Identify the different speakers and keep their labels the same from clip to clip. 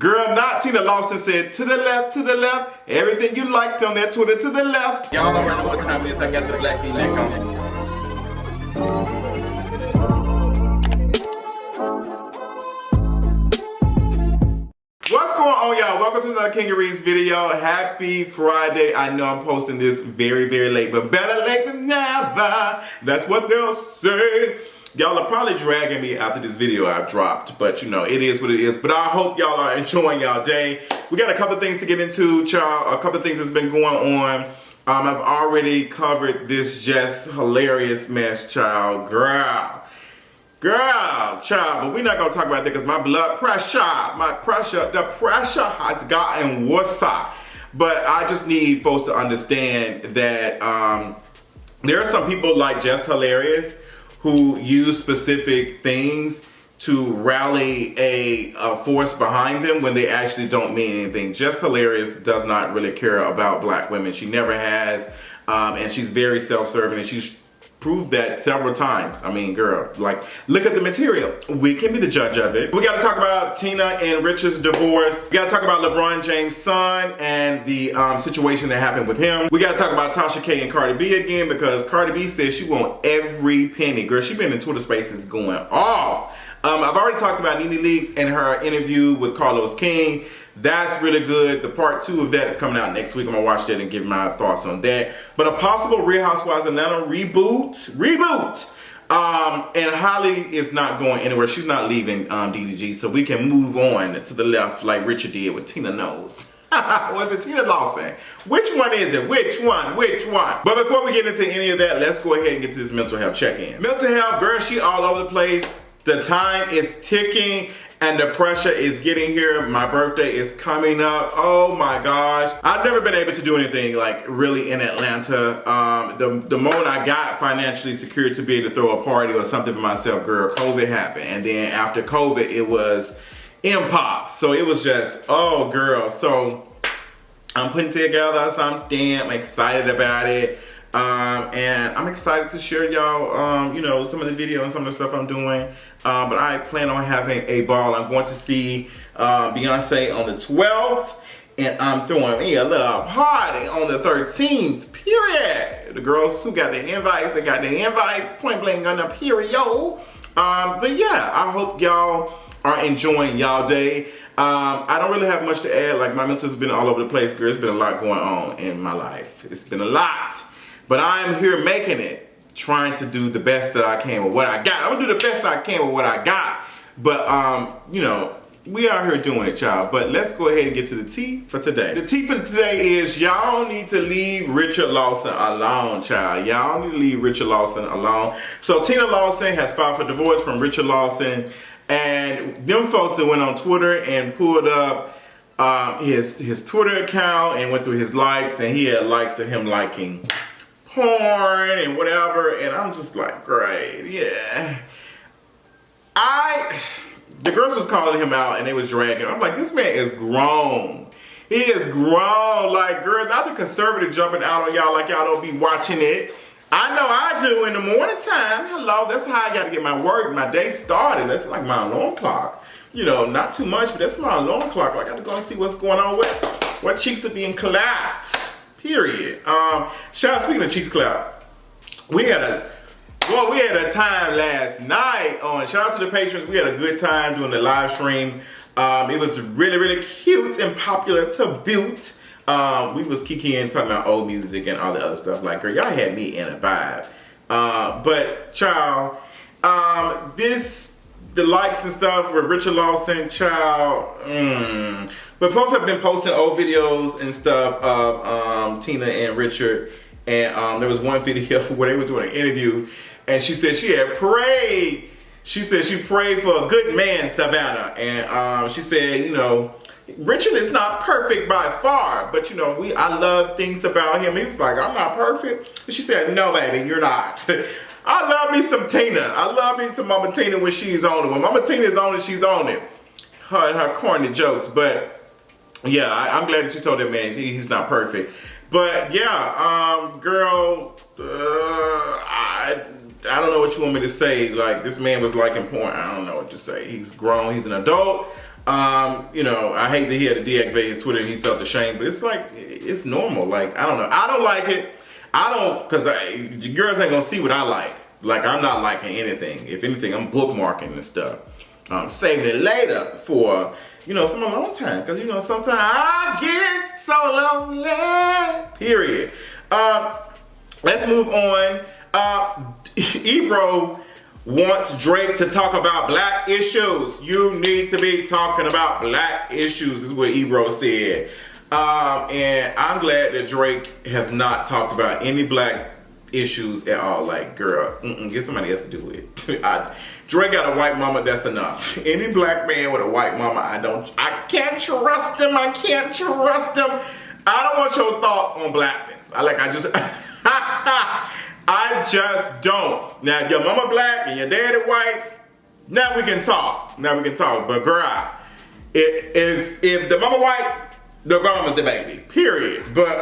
Speaker 1: Girl, not Tina Lawson said, to the left, everything you liked on that Twitter to the left.
Speaker 2: Y'all already know what time it is. I got the black V-neck on.
Speaker 1: What's going on, y'all? Welcome to another King of Reads video. Happy Friday. I know I'm posting this very, very late, but better late than never. That's what they'll say. Y'all are probably dragging me after this video I dropped, but you know, it is what it is. But I hope y'all are enjoying y'all day. We got a couple things to get into, child. A couple things that's been going on. I've already covered this just hilarious mess, child. Girl, child. But we're not gonna talk about that because my blood pressure, the pressure has gotten worse. But I just need folks to understand that there are some people like Just Hilarious who use specific things to rally a force behind them when they actually don't mean anything. Just Hilarious does not really care about black women. She never has, and she's very self-serving, and she's proved that several times. I mean, girl, like, look at the material. We can be the judge of it. We gotta talk about Tina and Richard's divorce. We gotta talk about LeBron James' son and the situation that happened with him. We gotta talk about Tasha K and Cardi B again because Cardi B says she want every penny. Girl, she been in Twitter Spaces going off. I've already talked about Nene Leakes and her interview with Carlos King. That's really good. The part 2 of that is coming out next week. I'm gonna watch that and give my thoughts on that. But a possible Real Housewives Atlanta reboot. And Halle is not going anywhere. She's not leaving DDG, so we can move on to the left like Richard did with Tina Knows. Was it Tina Lawson? Which one is it? Which one? But before we get into any of that, let's go ahead and get to this mental health check-in. Mental health, girl, she all over the place. The time is ticking. And the pressure is getting here. My birthday is coming up. Oh my gosh. I've never been able to do anything like really in Atlanta. The moment I got financially secured to be able to throw a party or something for myself, girl, COVID happened. And then after COVID, it was impossible. So it was just, oh girl. So I'm putting together something. I'm excited about it. And I'm excited to share y'all, you know, some of the video and some of the stuff I'm doing. But I plan on having a ball. I'm going to see Beyonce on the 12th, and I'm throwing me a little party on the 13th, period. The girls who got the invites, they got the invites, point blank on the period. But yeah, I hope y'all are enjoying y'all day. I don't really have much to add. Like, my mental's been all over the place, girl. It's been a lot going on in my life. It's been a lot. But I'm here making it, trying to do the best that I can with what I got. I'm gonna do the best I can with what I got. But, you know, we out here doing it, child. But let's go ahead and get to the tea for today. The tea for today is y'all need to leave Richard Lawson alone, child. Y'all need to leave Richard Lawson alone. So Tina Lawson has filed for divorce from Richard Lawson. And them folks that went on Twitter and pulled up his Twitter account and went through his likes. And he had likes of him liking porn and whatever, and I'm just like, great, yeah. The girls was calling him out and they was dragging. I'm like, this man is grown. He is grown. Like, girl, not the conservative jumping out on y'all like y'all don't be watching it. I know I do in the morning time. Hello, that's how I gotta get my work, my day started. That's like my alarm clock. You know, not too much, but that's my alarm clock. I gotta go and see what's going on with what cheeks are being collapsed. Period. Shout out, speaking of cheeks clap, we had a time last night on, shout out to the patrons. We had a good time doing the live stream. It was really, really cute and popular to boot. We was kikiing, talking about old music and all the other stuff. Like, girl, y'all had me in a vibe. But child, the likes and stuff with Richard Lawson, child, But folks have been posting old videos and stuff of Tina and Richard. And there was one video where they were doing an interview and she said she had prayed. She said she prayed for a good man, Savannah. And she said, you know, Richard is not perfect by far, but you know, I love things about him. He was like, I'm not perfect. And she said, no, baby, you're not. I love me some Tina. I love me some Mama Tina when she's on it. When Mama Tina's on it, she's on it. Her corny jokes, but yeah, I'm glad that you told that man he's not perfect. But yeah, girl, I don't know what you want me to say. Like, this man was liking porn. I don't know what to say. He's grown. He's an adult. You know, I hate that he had to deactivate his Twitter and he felt ashamed, but it's like, it's normal. Like, I don't know. I don't like it. I don't, because the girls ain't going to see what I like. Like, I'm not liking anything. If anything, I'm bookmarking and stuff. Saving it later for, you know, some alone time. Because, you know, sometimes I get so lonely. Period. Let's move on. Ebro wants Drake to talk about black issues. You need to be talking about black issues. This is what Ebro said. And I'm glad that Drake has not talked about any black issues at all. Like, girl, get somebody else to do it. Drake got a white mama, that's enough. Any black man with a white mama, I can't trust him. I can't trust him. I don't want your thoughts on blackness. I just don't. Now, if your mama black and your daddy white, now we can talk. But girl, if the mama white, the grandma's the baby. Period. But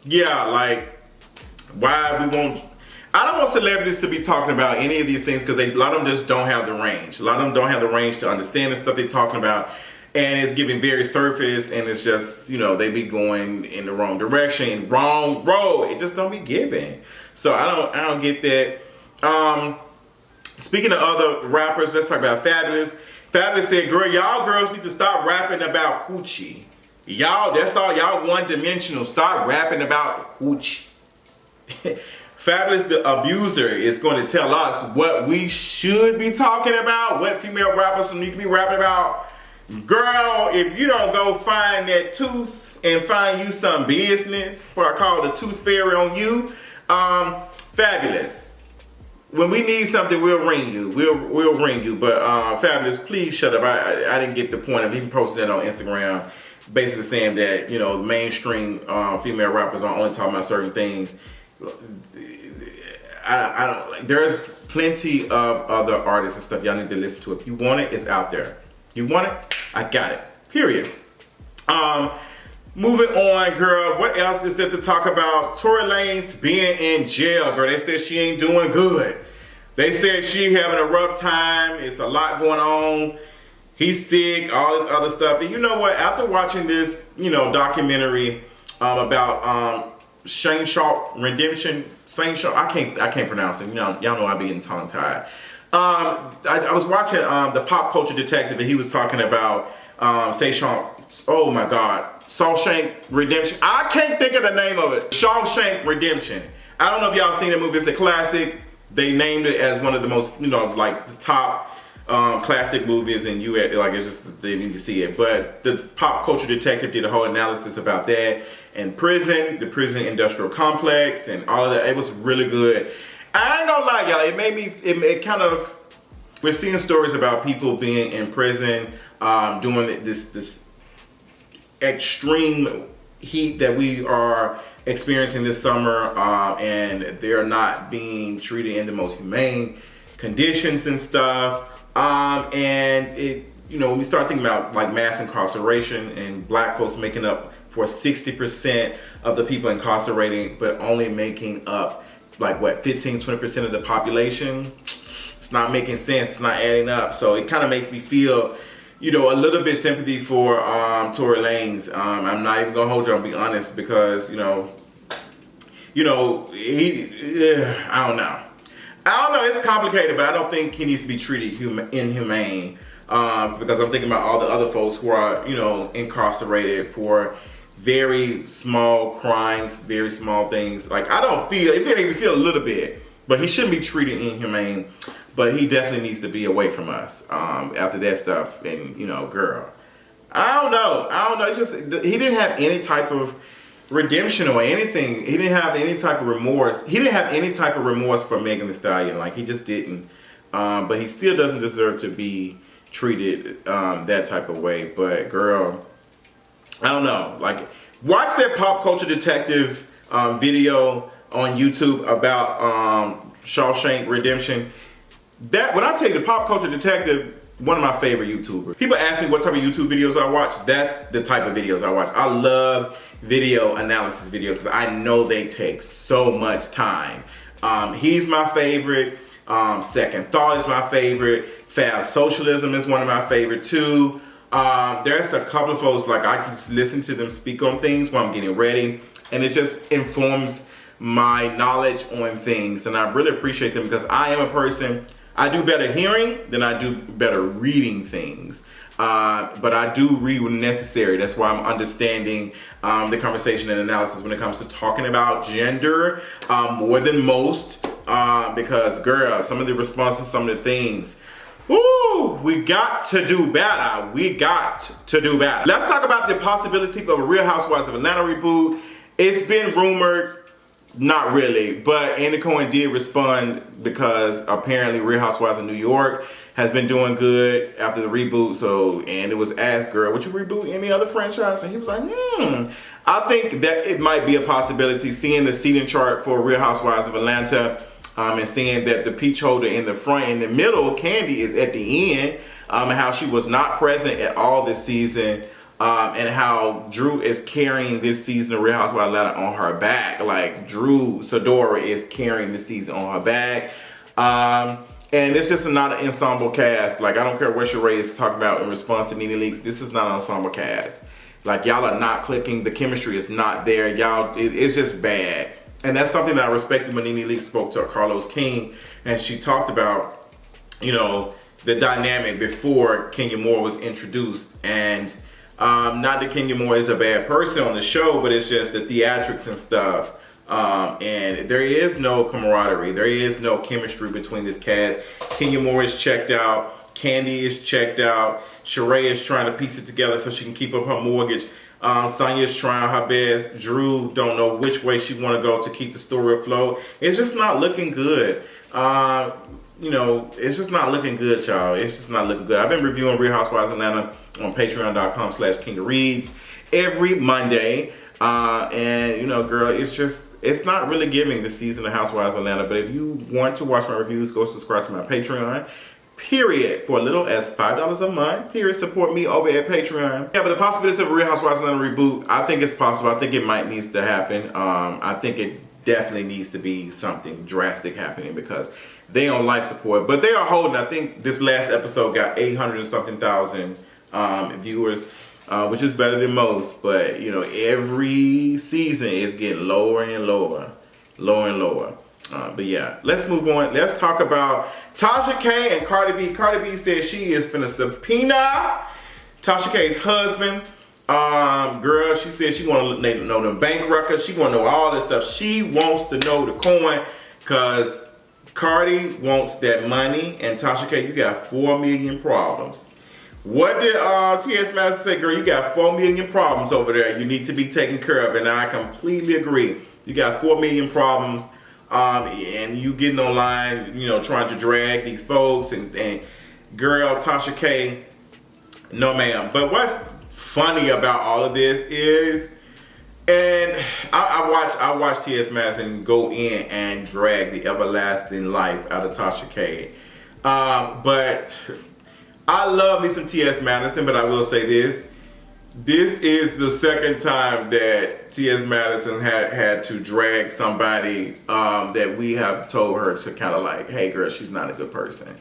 Speaker 1: yeah, like, why we won't? I don't want celebrities to be talking about any of these things because a lot of them just don't have the range. A lot of them don't have the range to understand the stuff they're talking about. And it's giving very surface, and it's just, you know, they be going in the wrong direction, wrong road. It just don't be giving. So I don't get that. Speaking of other rappers, let's talk about Fabulous. Fabulous said, girl, y'all girls need to stop rapping about coochie. Y'all, that's all, y'all one-dimensional. Start rapping about coochie. Fabulous the abuser is going to tell us what we should be talking about, what female rappers need to be rapping about. Girl, if you don't go find that tooth and find you some business, before I call the tooth fairy on you, Fabulous. When we need something, we'll ring you. We'll ring you. But Fabulous, please shut up. I didn't get the point of even posting that on Instagram, basically saying that, you know, mainstream female rappers are only talking about certain things. I don't like. There's plenty of other artists and stuff y'all need to listen to. If you want it, it's out there. You want it? I got it. Period. Moving on, girl. What else is there to talk about? Tory Lanez being in jail, girl. They said she ain't doing good. They said she having a rough time. It's a lot going on. He's sick, all this other stuff. And you know what? After watching this, you know, documentary about Shane Sharp Redemption, Shane Sharp, I can't pronounce it. You know, y'all know I be getting tongue-tied. I was watching the Pop Culture Detective, and he was talking about oh my God, Shawshank Redemption. I can't think of the name of it. Shawshank Redemption. I don't know if y'all seen the movie. It's a classic. They named it as one of the most, you know, like the top classic movies in US. Like, it's just, they need to see it. But the Pop Culture Detective did a whole analysis about that and prison, the prison industrial complex, and all of that. It was really good. I ain't gonna lie, y'all. It made me. It kind of. We're seeing stories about people being in prison, doing this extreme heat that we are experiencing this summer, and they're not being treated in the most humane conditions and stuff. And it, you know, when we start thinking about like mass incarceration and black folks making up for 60% of the people incarcerating, but only making up like what, 15-20% of the population. It's not making sense. It's not adding up. So it kind of makes me feel, you know, a little bit sympathy for Tory Lanez. I'm not even gonna hold you. I'll be honest, because I don't know. It's complicated, but I don't think he needs to be treated inhumane. Because I'm thinking about all the other folks who are, you know, incarcerated for very small crimes, very small things. Like, I don't feel, it made me feel a little bit, but he shouldn't be treated inhumane. But he definitely needs to be away from us after that stuff. And, you know, girl, I don't know. It's just, he didn't have any type of redemption or anything. He didn't have any type of remorse. He didn't have any type of remorse for Megan Thee Stallion. Like, he just didn't. But he still doesn't deserve to be treated that type of way. But, girl, I don't know. Like, watch that Pop Culture Detective video on YouTube about Shawshank Redemption. That, when I tell you, the Pop Culture Detective, one of my favorite YouTubers. People ask me what type of YouTube videos I watch. That's the type of videos I watch. I love video analysis videos because I know they take so much time. He's my favorite. Second Thought is my favorite. Fab Socialism is one of my favorite too. There's a couple of folks, like I can just listen to them speak on things while I'm getting ready, and it just informs my knowledge on things, and I really appreciate them because I am a person, I do better hearing than I do better reading things. But I do read when necessary. That's why I'm understanding the conversation and analysis when it comes to talking about gender more than most. Because, girl, some of the responses, some of the things, woo, we got to do better. We got to do better. Let's talk about the possibility of a Real Housewives of Atlanta reboot. It's been rumored. Not really, but Andy Cohen did respond because apparently Real Housewives of New York has been doing good after the reboot. So, and it was asked, girl, would you reboot any other franchise? And he was like, I think that it might be a possibility, seeing the seating chart for Real Housewives of Atlanta, and seeing that the peach holder in the front, in the middle, Candy, is at the end, and how she was not present at all this season. And how Drew is carrying this season of Real Housewives of Atlanta on her back. Like, Drew Sidora is carrying this season on her back. And it's just not an ensemble cast. Like, I don't care what Sheree is talking about in response to Nene Leakes. This is not an ensemble cast. Like, y'all are not clicking. The chemistry is not there. Y'all, it's just bad. And that's something that I respected when Nene Leakes spoke to Carlos King. And she talked about, you know, the dynamic before Kenya Moore was introduced. And not that Kenya Moore is a bad person on the show, but it's just the theatrics and stuff. And there is no camaraderie. There is no chemistry between this cast. Kenya Moore is checked out. Candy is checked out. Sheree is trying to piece it together so she can keep up her mortgage. Sonya is trying her best. Drew don't know which way she want to go to keep the story afloat. It's just not looking good. You know, it's just not looking good, y'all. It's just not looking good. I've been reviewing Real Housewives of Atlanta on patreon.com/KingOfReads every Monday. And, you know, girl, it's not really giving the season of Housewives of Atlanta. But if you want to watch my reviews, go subscribe to my Patreon. Period. For a little as $5 a month. Period. Support me over at Patreon. Yeah, but the possibility of a Real Housewives of Atlanta reboot, I think it's possible. I think it might needs to happen. I think it definitely needs to be something drastic happening because they on life support. But they are holding, I think this last episode got 800 and something thousand viewers, which is better than most. But, you know, every season is getting lower and lower. Lower and lower. But yeah, let's move on. Let's talk about Tasha K and Cardi B. Cardi B says she is finna subpoena Tasha K's husband. Girl, she said she want to know the bank records. She want to know all this stuff. She wants to know the coin because Cardi wants that money. And Tasha K, you got 4 million problems. What did T.S. Madison say? Girl, you got 4 million problems over there you need to be taken care of. And I completely agree. You got 4 million problems. And you getting online, you know, trying to drag these folks. And girl, Tasha K, no ma'am. But what's funny about all of this is, and I watched T.S. Madison go in and drag the everlasting life out of Tasha K. But I love me some T.S. Madison, but I will say this. This is the second time that T.S. Madison had to drag somebody that we have told her to kind of like, hey girl, she's not a good person.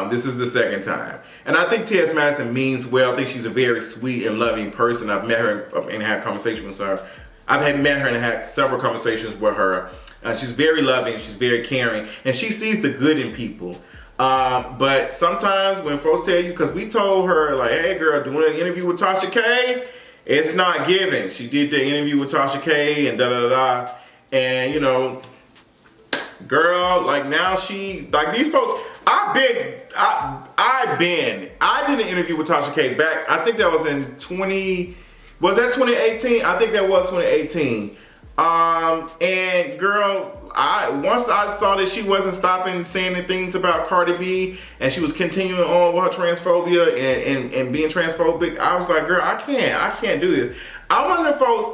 Speaker 1: This is the second time. And I think T.S. Madison means well. I think she's a very sweet and loving person. I've met her and had conversations with her. I've met her and had several conversations with her. She's very loving. She's very caring. And she sees the good in people. But sometimes when folks tell you, because we told her, like, hey girl, doing an interview with Tasha K, it's not giving. She did the interview with Tasha K and da-da-da-da. And, you know, girl, like now she, like these folks, I did an interview with Tasha K back, I think that was in 2018? I think that was 2018. And girl, once I saw that she wasn't stopping saying the things about Cardi B and she was continuing on with her transphobia and being transphobic, I was like, girl, I can't do this. I'm one of the folks,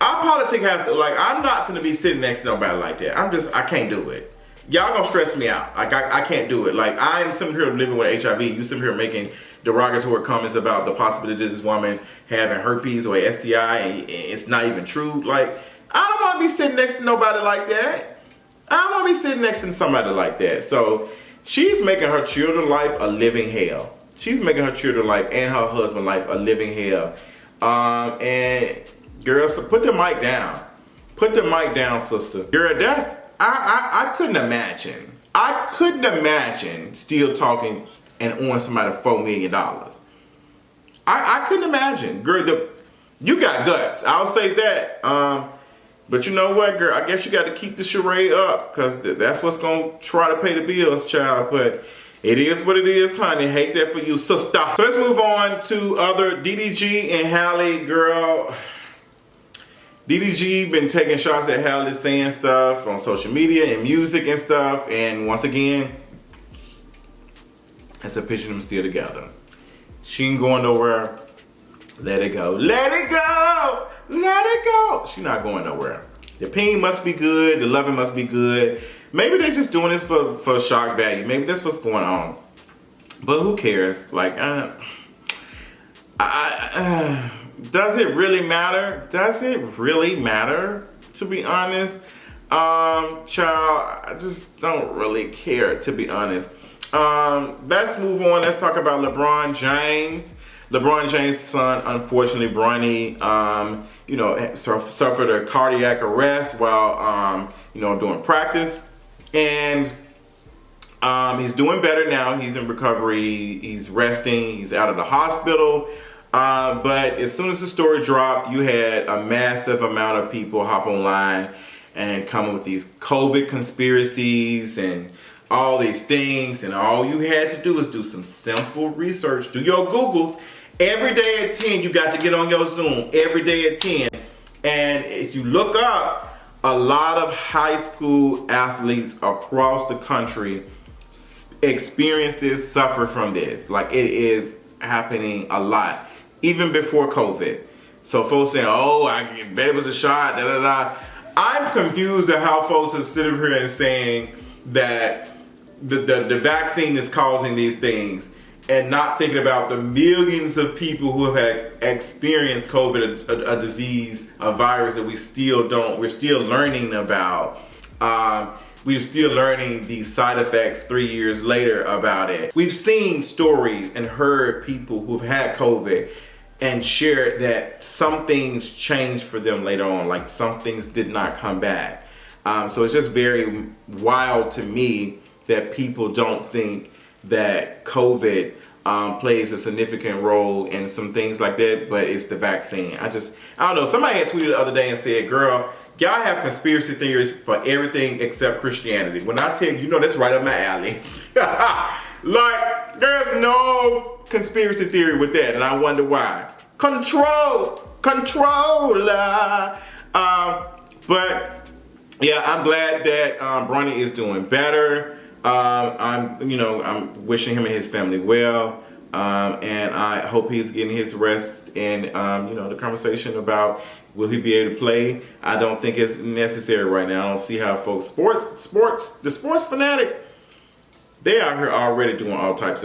Speaker 1: our politics has to, like, I'm not gonna be sitting next to nobody like that. I can't do it. Y'all gonna stress me out. Like, I can't do it. Like, I'm sitting here living with HIV. You sitting here making derogatory comments about the possibility of this woman having herpes or STI and it's not even true. Like, I don't want to be sitting next to nobody like that. I don't want to be sitting next to somebody like that. So she's making her children's life a living hell. she's making her children life and her husband life a living hell. And girls, so put the mic down. Put the mic down, sister. Girl, I couldn't imagine. I couldn't imagine still talking and owing somebody $4 million. I couldn't imagine. Girl, you got guts. I'll say that. But you know what, girl? I guess you got to keep the charade up, because that's what's going to try to pay the bills, child. But it is what it is, honey. Hate that for you, sister. So let's move on to other DDG and Halle, girl. DDG been taking shots at Halle, saying stuff on social media and music and stuff. And once again, it's a picture of them still together. She ain't going nowhere. Let it go. Let it go. Let it go. She not going nowhere. The pain must be good. The loving must be good. Maybe they're just doing this for shock value. Maybe that's what's going on. But who cares? Like, does it really matter? Does it really matter? To be honest, child, I just don't really care, to be honest. Let's move on. Let's talk about LeBron James. LeBron James' son, unfortunately, Bronny, suffered a cardiac arrest while, doing practice. And he's doing better now. He's in recovery. He's resting. He's out of the hospital. But as soon as the story dropped, you had a massive amount of people hop online and come up with these COVID conspiracies and all these things. And all you had to do was do some simple research. Do your Googles. Every day at 10, you got to get on your Zoom. Every day at 10. And if you look up, a lot of high school athletes across the country experience this, suffer from this. Like, it is happening a lot, even before COVID. So folks saying, oh, I bet it was a shot, da da da. I'm confused at how folks are sitting here and saying that the vaccine is causing these things, and not thinking about the millions of people who have had experienced COVID, a disease, a virus that we're still learning about. We're still learning the side effects 3 years later about it. We've seen stories and heard people who've had COVID and shared that some things changed for them later on, like some things did not come back. So it's just very wild to me that people don't think that COVID plays a significant role in some things like that, but it's the vaccine. I don't know. Somebody had tweeted the other day and said, girl, y'all have conspiracy theories for everything except Christianity. When I tell you, that's right up my alley. Like, there's no conspiracy theory with that, and I wonder why. Control. But yeah, I'm glad that Bronny is doing better. I'm wishing him and his family well, and I hope he's getting his rest. And the conversation about will he be able to play, I don't think it's necessary right now. I don't see how folks, the sports fanatics, they out here already doing all type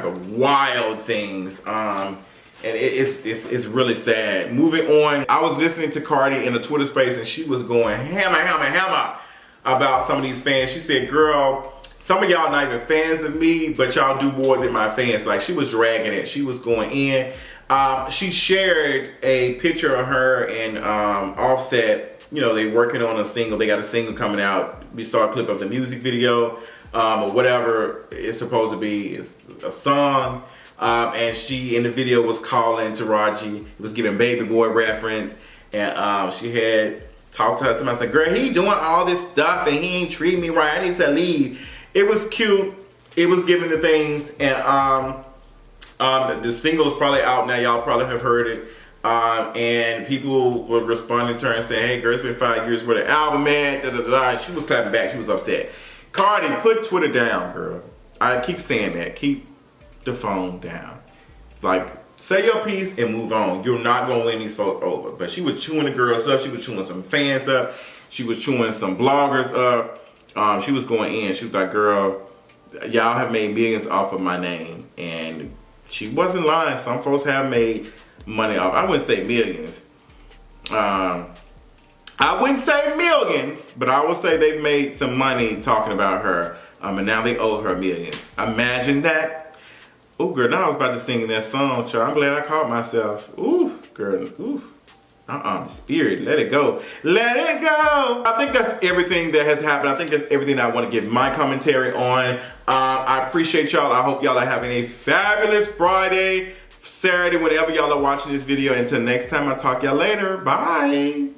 Speaker 1: of wild things. And it's really sad. Moving on, I was listening to Cardi in a Twitter space, and she was going hammer about some of these fans. She said, girl, some of y'all not even fans of me, but y'all do more than my fans. Like, she was dragging it. She was going in. She shared a picture of her and Offset. They working on a single. They got a single coming out. We saw a clip of the music video, or whatever it's supposed to be. It's a song. And she, in the video, was calling Taraji. It was giving baby boy reference. And she had talked to her. Somebody said, girl, he doing all this stuff and he ain't treating me right. I need to leave. It was cute. It was giving the things. And the single's probably out now. Y'all probably have heard it. And people were responding to her and saying, hey, girl, it's been 5 years where the album at. Da, da, da. She was clapping back. She was upset. Cardi, put Twitter down, girl. I keep saying that. Keep the phone down. Like, say your piece and move on. You're not going to win these folks over. But she was chewing the girls up. She was chewing some fans up. She was chewing some bloggers up. She was going in. She was like, girl, y'all have made millions off of my name. And she wasn't lying. Some folks have made money off. I wouldn't say millions. I wouldn't say millions, but I would say they've made some money talking about her. And now they owe her millions. Imagine that. Oh, girl, now I was about to sing that song, child. I'm glad I caught myself. Ooh, girl, ooh. The spirit, let it go. Let it go. I think that's everything that has happened. I think that's everything I want to give my commentary on. I appreciate y'all. I hope y'all are having a fabulous Friday, Saturday, whenever y'all are watching this video. Until next time, I'll talk y'all later. Bye.